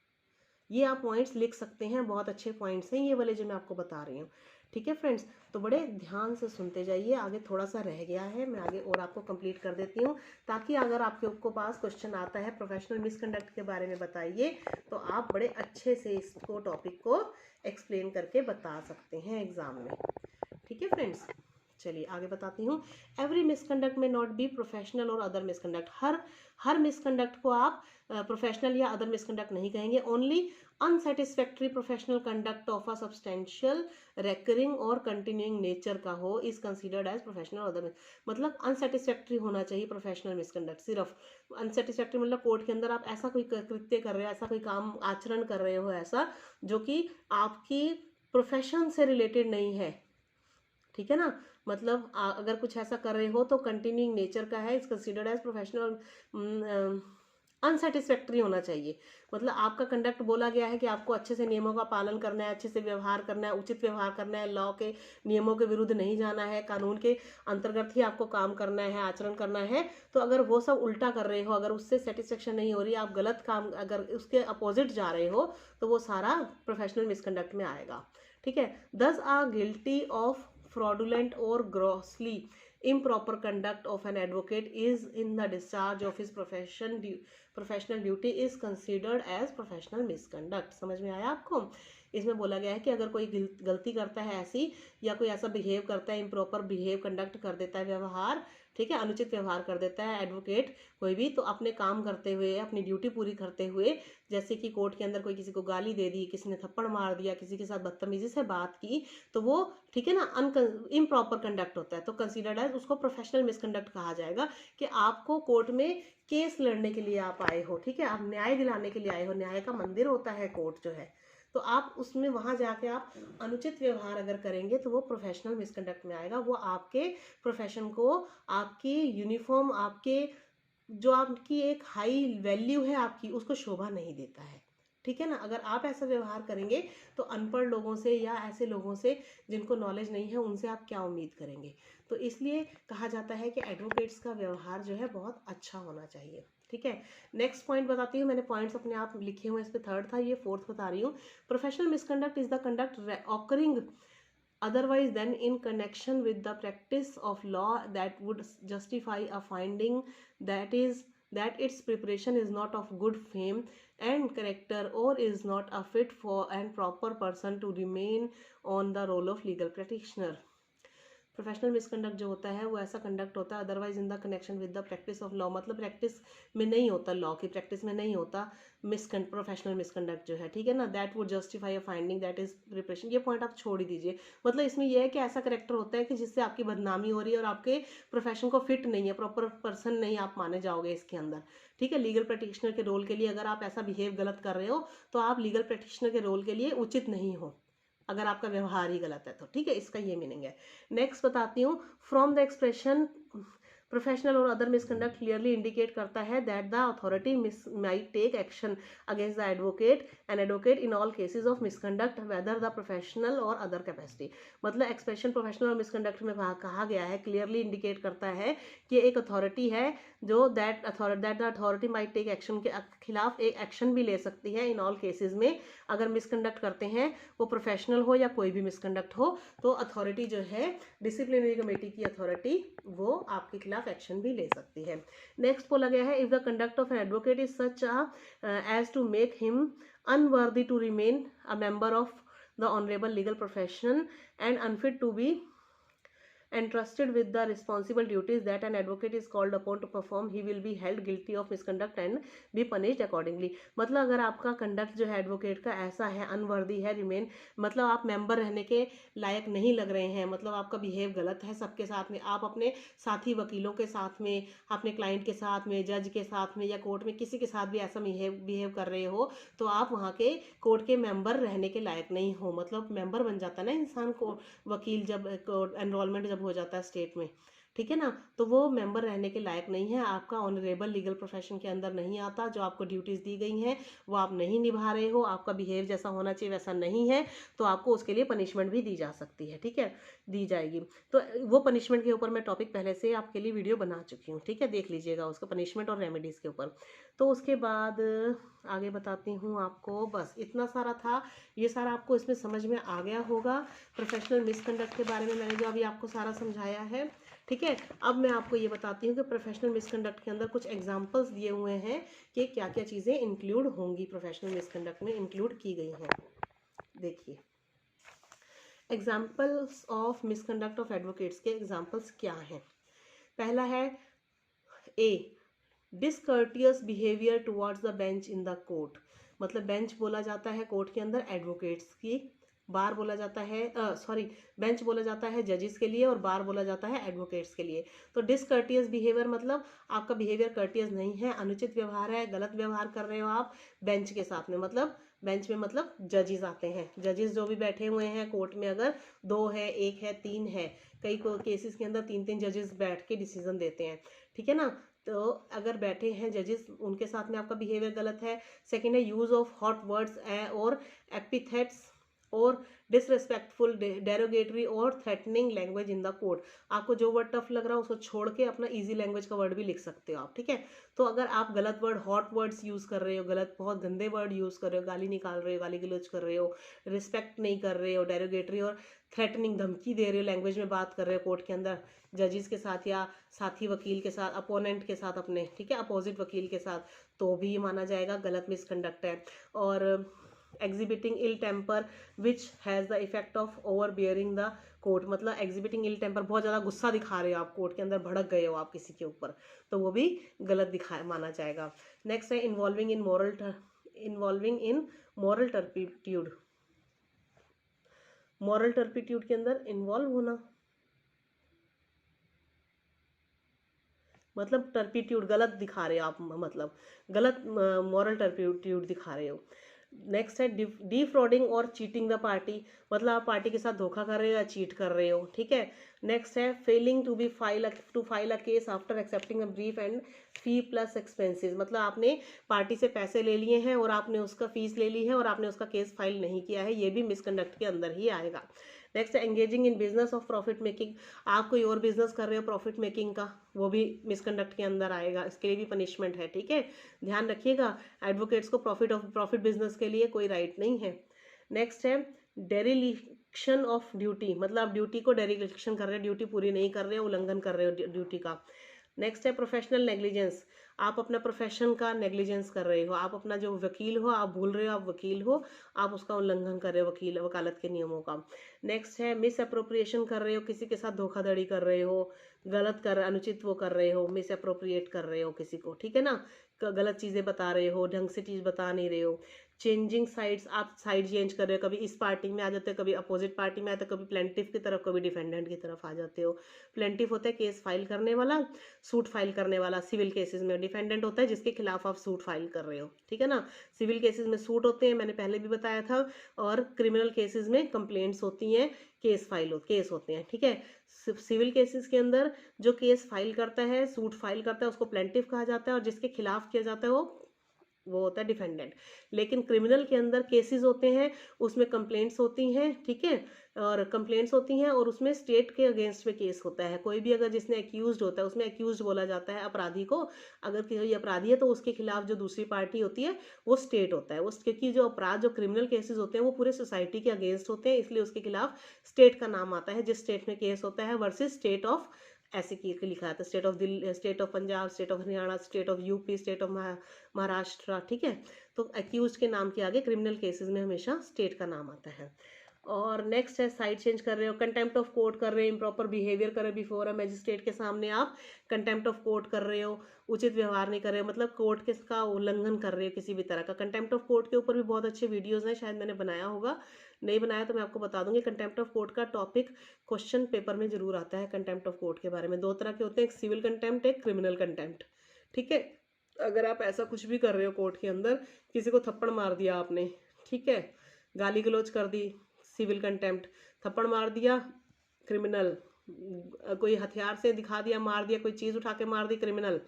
[SPEAKER 1] ये आप पॉइंट्स लिख सकते हैं, बहुत अच्छे पॉइंट्स हैं ये वाले जो मैं आपको बता रही हूँ। ठीक है फ्रेंड्स, तो बड़े ध्यान से सुनते जाइए, आगे थोड़ा सा रह गया है, मैं आगे और आपको कंप्लीट कर देती हूँ, ताकि अगर आपके पास क्वेश्चन आता है प्रोफेशनल मिसकंडक्ट के बारे में बताइए, तो आप बड़े अच्छे से इसको टॉपिक को एक्सप्लेन करके बता सकते हैं एग्जाम में। ठीक है फ्रेंड्स, चलिए आगे बताती हूँ। एवरी मिसकंडक्ट में not be professional or other misconduct, her misconduct को आप प्रोफेशनल या अदर मिसकंडक्ट नहीं कहेंगे। Only unsatisfactory professional conduct of a substantial recurring और कंटिन्यूइंग नेचर का हो is considered as professional or other. मतलब अनसेटिस्फैक्ट्री होना चाहिए प्रोफेशनल मिसकंडक्ट, सिर्फ अनसेटिस्फैक्ट्री मतलब कोर्ट के अंदर आप ऐसा कोई कृत्य कर रहे हो, ऐसा कोई काम आचरण कर रहे हो ऐसा जो कि आपकी प्रोफेशन से रिलेटेड नहीं है। ठीक है ना, मतलब अगर कुछ ऐसा कर रहे हो तो कंटिन्यूइंग नेचर का है, is considered as professional. Unsatisfactory होना चाहिए, मतलब आपका कंडक्ट बोला गया है कि आपको अच्छे से नियमों का पालन करना है, अच्छे से व्यवहार करना है, उचित व्यवहार करना है, लॉ के नियमों के विरुद्ध नहीं जाना है, कानून के अंतर्गत ही आपको काम करना है, आचरण करना है। तो अगर वो सब उल्टा कर रहे हो, अगर उससे सेटिस्फेक्शन नहीं हो रही, आप गलत काम अगर उसके अपोजिट जा रहे हो, तो वो सारा प्रोफेशनल मिसकंडक्ट में आएगा। ठीक है, thus are guilty of fraudulent or grossly improper conduct of an advocate is in the discharge of his professional duty is considered as professional misconduct। समझ में आया आपको? इसमें बोला गया है कि अगर कोई गलती करता है ऐसी, या कोई ऐसा बिहेव करता है, इम्प्रॉपर बिहेव कंडक्ट कर देता है व्यवहार, ठीक है, अनुचित व्यवहार कर देता है एडवोकेट कोई भी, तो अपने काम करते हुए, अपनी ड्यूटी पूरी करते हुए, जैसे कि कोर्ट के अंदर कोई किसी को गाली दे दी, किसी ने थप्पड़ मार दिया, किसी के साथ बदतमीजी से बात की, तो वो ठीक है ना इम्प्रॉपर कंडक्ट होता है, तो कंसीडर्ड है, उसको प्रोफेशनल मिसकंडक्ट कहा जाएगा। कि आपको कोर्ट में केस लड़ने के लिए आप आए हो, ठीक है, आप न्याय दिलाने के लिए आए हो, न्याय का मंदिर होता है कोर्ट जो है, तो आप उसमें वहां जाके आप अनुचित व्यवहार अगर करेंगे तो वो प्रोफेशनल मिसकंडक्ट में आएगा। वो आपके प्रोफेशन को, आपकी यूनिफॉर्म, आपके जो आपकी एक हाई वैल्यू है आपकी, उसको शोभा नहीं देता है। ठीक है ना, अगर आप ऐसा व्यवहार करेंगे तो अनपढ़ लोगों से या ऐसे लोगों से जिनको नॉलेज नहीं है, उनसे आप क्या उम्मीद करेंगे। तो इसलिए कहा जाता है कि एडवोकेट्स का व्यवहार जो है बहुत अच्छा होना चाहिए। ठीक है, नेक्स्ट पॉइंट बताती हूँ, मैंने पॉइंट्स अपने आप लिखे हुए, इस पे थर्ड था, ये फोर्थ बता रही हूँ। Professional misconduct is the conduct occurring otherwise than in connection with the practice of law that would justify a finding that its preparation is not of good fame and character or is not a fit for and proper person to remain on the role of legal practitioner। Professional misconduct जो होता है वो ऐसा कंडक्ट होता है otherwise in the connection with the practice of law, मतलब प्रैक्टिस में नहीं होता, लॉ की प्रैक्टिस में नहीं होता प्रोफेशनल मिसकंडक्ट जो है, ठीक है ना, that would justify a finding that is preparation. ये पॉइंट आप छोड़ ही दीजिए, मतलब इसमें यह है कि ऐसा करेक्टर होता है कि जिससे आपकी बदनामी हो रही है और आपके प्रोफेशन को फिट नहीं है, प्रॉपर पर्सन नहीं आप माने जाओगे इसके अंदर। ठीक है, लीगल प्रैक्टिशनर के रोल के लिए अगर आप ऐसा बिहेव गलत कर रहे हो तो आप लीगल प्रैक्टिशनर के रोल के लिए उचित नहीं हो, अगर आपका व्यवहार ही गलत है तो। ठीक है, इसका ये मीनिंग है। नेक्स्ट बताती हूँ, from the expression professional or other misconduct clearly indicate करता है that the authority might take action against the advocate in all cases of misconduct whether the professional or other capacity. मतलब एक्सप्रेशन प्रोफेशनल और मिसकंडक्ट में कहा गया है, क्लियरली इंडिकेट करता है कि एक अथॉरिटी है जो that the authority might take action के खिलाफ एक एक्शन भी ले सकती है इन ऑल केसेस में। अगर मिसकंडक्ट करते हैं वो प्रोफेशनल हो या कोई भी मिसकंडक्ट हो तो अथॉरिटी जो है डिसिप्लिनरी कमेटी की अथॉरिटी वो आपके खिलाफ एक्शन भी ले सकती है। नेक्स्ट बोला गया है if the conduct of an advocate is such as to make him unworthy to remain a member of the honourable legal profession and unfit to be entrusted with the responsible duties that an advocate is called upon to perform, he will be held guilty of misconduct and be punished accordingly। मतलब अगर आपका कंडक्ट जो है एडवोकेट का ऐसा है, अनवर्दी है, रिमेन मतलब आप मेंबर रहने के लायक नहीं लग रहे हैं, मतलब आपका बिहेव गलत है सबके साथ में, आप अपने साथी वकीलों के साथ में, अपने क्लाइंट के साथ में, जज के साथ में या कोर्ट में किसी के साथ भी ऐसा बिहेव कर रहे हो तो आप वहाँ के कोर्ट के मेंबर रहने के लायक नहीं हो। मतलब मेंबर बन जाता है ना इंसान को, वकील जब एनरोलमेंट जब हो जाता है स्टेट में, ठीक है ना, तो वो मेंबर रहने के लायक नहीं है, आपका ऑनरेबल लीगल प्रोफेशन के अंदर नहीं आता। जो आपको ड्यूटीज दी गई हैं वो आप नहीं निभा रहे हो, आपका बिहेव जैसा होना चाहिए वैसा नहीं है, तो आपको उसके लिए पनिशमेंट भी दी जा सकती है, ठीक है, दी जाएगी। तो वो पनिशमेंट के ऊपर मैं टॉपिक पहले से आपके लिए वीडियो बना चुकी हूँ, ठीक है, देख लीजिएगा उसको, पनिशमेंट और रेमेडीज के ऊपर। तो उसके बाद आगे बताती हूँ आपको, बस इतना सारा था, ये सारा आपको इसमें समझ में आ गया होगा। प्रोफेशनल मिसकंडक्ट के बारे में मैंने जो अभी आपको सारा समझाया है, ठीक है। अब मैं आपको ये बताती हूँ कि प्रोफेशनल मिसकंडक्ट के अंदर कुछ एग्जांपल्स दिए हुए हैं कि क्या क्या चीज़ें इंक्लूड होंगी, प्रोफेशनल मिसकंडक्ट में इंक्लूड की गई हैं। देखिए examples of misconduct of advocates के एग्जांपल्स क्या हैं। पहला है a discourteous behaviour towards the bench in the court. मतलब बेंच बोला जाता है कोर्ट के अंदर एडवोकेट्स की, बार बोला जाता है बेंच बोला जाता है जजेस के लिए और बार बोला जाता है एडवोकेट्स के लिए। तो डिसकर्टियस बिहेवियर मतलब आपका बिहेवियर कर्टियस नहीं है, अनुचित व्यवहार है, गलत व्यवहार कर रहे हो आप बेंच के साथ में। मतलब बेंच में मतलब जजेस आते हैं, जजेस जो भी बैठे हुए हैं कोर्ट में, अगर 2 है, 1 है, 3 है, कई केसेस के अंदर 3-3 जजेस बैठ के डिसीजन देते हैं, ठीक है ना। तो अगर बैठे हैं जजेस उनके साथ में आपका बिहेवियर गलत है। सेकेंड है यूज ऑफ हॉट वर्ड्स और एपिथेट्स और डिसरिस्पेक्टफुल, डेरोगेटरी और threatening language in the court. आपको जो वर्ड टफ लग रहा है उसको छोड़ के अपना इजी लैंग्वेज का वर्ड भी लिख सकते हो आप, ठीक है। तो अगर आप गलत वर्ड, हॉट वर्ड्स यूज़ कर रहे हो, गलत बहुत गंदे वर्ड यूज़ कर रहे हो, गाली निकाल रहे हो, गाली गलौज कर रहे हो, रिस्पेक्ट नहीं कर रहे हो, डेरोगेटरी और थ्रेटनिंग, धमकी दे रहे हो, लैंग्वेज में बात कर रहे हो कोर्ट के अंदर जजेस के साथ या साथी वकील के साथ, अपोनेंट के साथ अपने, ठीक है, अपोजिट वकील के साथ, तो भी माना जाएगा गलत मिसकंडक्ट है। और exhibiting ill temper which has the effect of overbearing the court. मतलब एग्जिबिटिंग इल टेम्पर, बहुत ज़्यादा गुस्सा दिखा रहे हो आप कोर्ट के अंदर, भड़क गए हो आप किसी के ऊपर, तो वो भी गलत दिखा माना जाएगा। नेक्स्ट है involving in moral turpitude. Moral turpitude के अंदर इन्वॉल्व होना मतलब टर्पिट्यूड गलत दिखा रहे हो आप, मतलब गलत मॉरल टर्पिट्यूड दिखा रहे हो। नेक्स्ट है डिफ्रॉडिंग और चीटिंग द पार्टी। मतलब आप पार्टी के साथ धोखा कर रहे हो या चीट कर रहे हो, ठीक है। नेक्स्ट है failing to file a case after accepting a brief and fee plus expenses. मतलब आपने पार्टी से पैसे ले लिए हैं और आपने उसका फीस ले ली है और आपने उसका केस फाइल नहीं किया है, ये भी मिसकंडक्ट के अंदर ही आएगा। नेक्स्ट है engaging in business of profit making. आप कोई और बिजनेस कर रहे हो प्रॉफिट मेकिंग का, वो भी मिसकंडक्ट के अंदर आएगा, इसके लिए भी पनिशमेंट है, ठीक है, ध्यान रखिएगा। एडवोकेट्स को प्रॉफिट बिजनेस के लिए कोई राइट नहीं है। नेक्स्ट है डेरिलिक्शन ऑफ ड्यूटी। मतलब आप ड्यूटी को डेरिलिक्शन कर रहे हो, ड्यूटी पूरी नहीं कर रहे हो, उल्लंघन कर रहे हो ड्यूटी का। नेक्स्ट है प्रोफेशनल नेग्लिजेंस। आप अपना प्रोफेशन का नेग्लिजेंस कर रहे हो, आप अपना जो वकील हो आप भूल रहे हो आप वकील हो, आप उसका उल्लंघन कर रहे हो वकालत के नियमों का। नेक्स्ट है मिस अप्रोप्रिएशन कर रहे हो, किसी के साथ धोखाधड़ी कर रहे हो, अनुचित वो कर रहे हो, मिस अप्रोप्रिएट कर रहे हो किसी को, ठीक है ना, गलत चीज़ें बता रहे हो, ढंग से चीज़ बता नहीं रहे हो। चेंजिंग साइड्स, आप साइड चेंज कर रहे हो, कभी इस पार्टी में आ जाते हो, कभी अपोजिट पार्टी में आते हो, कभी प्लेंटिफ की तरफ, कभी डिफेंडेंट की तरफ आ जाते हो। प्लेंटिफ होता है केस फाइल करने वाला, सूट फाइल करने वाला सिविल केसेस में। डिफेंडेंट होता है जिसके खिलाफ आप सूट फाइल कर रहे हो, ठीक है ना। सिविल केसेस में सूट होते हैं, मैंने पहले भी बताया था, और क्रिमिनल केसेस में कंप्लेंट्स होती हैं, केस होते हैं, ठीक है। सिविल केसेस के अंदर जो केस फाइल करता है, सूट फाइल करता है, उसको प्लेंटिफ कहा जाता है, और जिसके खिलाफ किया जाता है वो होता है डिफेंडेंट। लेकिन क्रिमिनल के अंदर केसेस होते हैं, उसमें कंप्लेंट्स होती हैं, ठीक है, और कंप्लेंट्स होती हैं, और उसमें स्टेट के अगेंस्ट में केस होता है। कोई भी अगर जिसने अक्यूज्ड होता है, उसमें अक्यूज्ड बोला जाता है अपराधी को। अगर कोई अपराधी है तो उसके खिलाफ जो दूसरी पार्टी होती है वो स्टेट होता है। वो क्योंकि जो अपराध, जो क्रिमिनल केसेस होते हैं वो पूरे सोसाइटी के अगेंस्ट होते हैं, इसलिए उसके खिलाफ स्टेट का नाम आता है। जिस स्टेट में केस होता है वर्सेस स्टेट ऑफ, ऐसे की लिखा है, state of Delhi, state of Punjab, state of Haryana, state of UP, state of Maharashtra, ठीक है। तो अक्यूज के नाम के आगे क्रिमिनल केसेस में हमेशा स्टेट का नाम आता है। और नेक्स्ट है साइड चेंज कर रहे हो, कंटेम्प्ट ऑफ कोर्ट कर रहे हो, इम्प्रॉपर बिहेवियर कर रहे हो बिफोर अ मैजिस्ट्रेट के सामने आप कंटेम्प्ट ऑफ कोर्ट कर रहे हो, उचित व्यवहार नहीं कर रहे हो, मतलब कोर्ट के का उल्लंघन कर रहे हो किसी भी तरह का। कंटेम्प्ट ऑफ कोर्ट के ऊपर भी बहुत अच्छे वीडियोस हैं, शायद मैंने बनाया होगा, नहीं बनाया तो मैं आपको बता दूंगी। कंटेम्प्ट ऑफ कोर्ट का टॉपिक क्वेश्चन पेपर में जरूर आता है। कंटेम्प्ट ऑफ कोर्ट के बारे में दो तरह के होते हैं, एक सिविल कंटेम्प्ट, एक क्रिमिनल कंटेम्प्ट, ठीक है। अगर आप ऐसा कुछ भी कर रहे हो कोर्ट के अंदर, किसी को थप्पड़ मार दिया आपने, ठीक है, गाली गलौज कर दी, सिविल कंटेम्प्ट। थप्पड़ मार दिया, क्रिमिनल। कोई हथियार से दिखा दिया, मार दिया, कोई चीज़ उठा के मार दी, क्रिमिनल।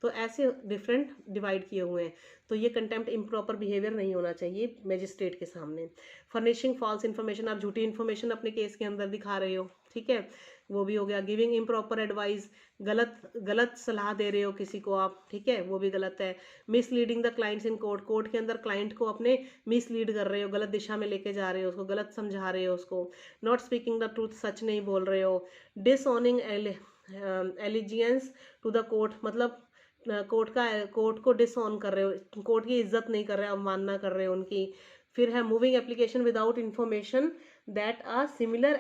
[SPEAKER 1] तो ऐसे डिफरेंट डिवाइड किए हुए हैं। तो ये कंटेम्प्ट इम्प्रॉपर बिहेवियर नहीं होना चाहिए मैजिस्ट्रेट के सामने। फर्निशिंग फॉल्स इन्फॉर्मेशन, आप झूठी इन्फॉर्मेशन अपने केस के अंदर दिखा रहे हो, ठीक है, वो भी हो गया। गिविंग इम्प्रॉपर एडवाइस, गलत सलाह दे रहे हो किसी को आप, ठीक है, वो भी गलत है। Misleading the clients in court, court के अंदर क्लाइंट को अपने मिसलीड कर रहे हो, गलत दिशा में लेके जा रहे हो उसको, गलत समझा रहे हो उसको। नॉट स्पीकिंग द ट्रूथ, सच नहीं बोल रहे हो। डिसऑनिंग एलिजियंस टू द कोर्ट, मतलब कोर्ट को डिसऑन कर रहे हो, कोर्ट की इज्जत नहीं कर रहे हो, अवमानना कर रहे हो उनकी। फिर है moving application without information that a similar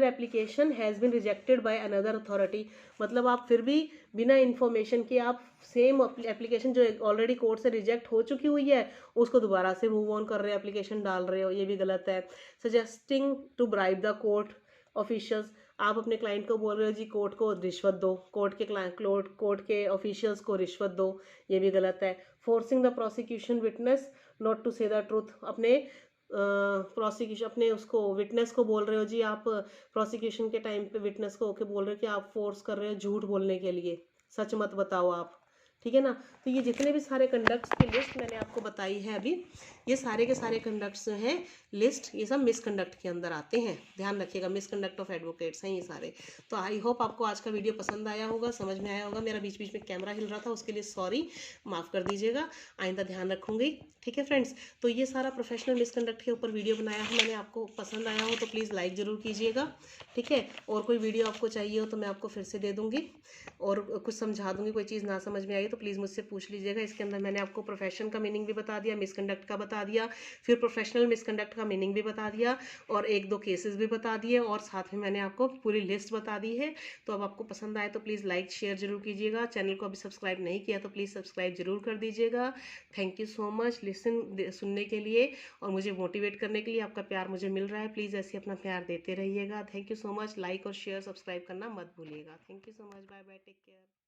[SPEAKER 1] application has been rejected by another authority, मतलब आप फिर भी बिना इन्फॉर्मेशन के आप सेम एप्लीकेशन जो ऑलरेडी कोर्ट से रिजेक्ट हो चुकी हुई है उसको दोबारा से मूव ऑन कर रहे हो, एप्लीकेशन डाल रहे हो, ये भी गलत है। Suggesting to bribe the court officials, आप अपने क्लाइंट को बोल रहे हो जी कोर्ट को रिश्वत दो, कोर्ट के ऑफिशियल्स को रिश्वत दो, ये भी गलत है। Forcing the prosecution witness not to say the truth, अपने प्रोसिक्यूशन अपने उसको विटनेस को बोल रहे हो जी, आप प्रोसिक्यूशन के टाइम पे विटनेस को होके बोल रहे हो कि आप फोर्स कर रहे हो झूठ बोलने के लिए, सच मत बताओ आप, ठीक है ना। तो ये जितने भी सारे कंडक्ट्स की लिस्ट मैंने आपको बताई है अभी, ये सारे के सारे कंडक्ट्स जो हैं लिस्ट, ये सब मिसकंडक्ट के अंदर आते हैं, ध्यान रखिएगा, मिसकंडक्ट ऑफ एडवोकेट्स हैं ये सारे। तो आई होप आपको आज का वीडियो पसंद आया होगा, समझ में आया होगा। मेरा बीच बीच में कैमरा हिल रहा था उसके लिए सॉरी, माफ़ कर दीजिएगा, आइंदा ध्यान रखूंगी, ठीक है फ्रेंड्स। तो ये सारा प्रोफेशनल मिसकंडक्ट के ऊपर वीडियो बनाया है मैंने, आपको पसंद आया हो तो प्लीज़ लाइक ज़रूर कीजिएगा, ठीक है। और कोई वीडियो आपको चाहिए हो तो मैं आपको फिर से दे दूँगी और कुछ समझा दूँगी, कोई चीज़ ना समझ में आई तो प्लीज़ मुझसे पूछ लीजिएगा। इसके अंदर मैंने आपको प्रोफेशन का मीनिंग भी बता दिया, मिसकंडक्ट का बता दिया, फिर प्रोफेशनल मिसकंडक्ट का मीनिंग भी बता दिया, और एक दो केसेस भी बता दिए, और साथ में मैंने आपको पूरी लिस्ट बता दी है। तो अब आपको पसंद आए तो प्लीज़ लाइक शेयर जरूर कीजिएगा, चैनल को अभी सब्सक्राइब नहीं किया तो प्लीज़ सब्सक्राइब जरूर कर दीजिएगा। थैंक यू सो मच सुनने के लिए और मुझे मोटिवेट करने के लिए, आपका प्यार मुझे मिल रहा है, प्लीज़ ऐसे अपना प्यार देते रहिएगा। Thank you so much, like और शेयर सब्सक्राइब करना मत भूलिएगा। Thank you so much, bye bye, take care.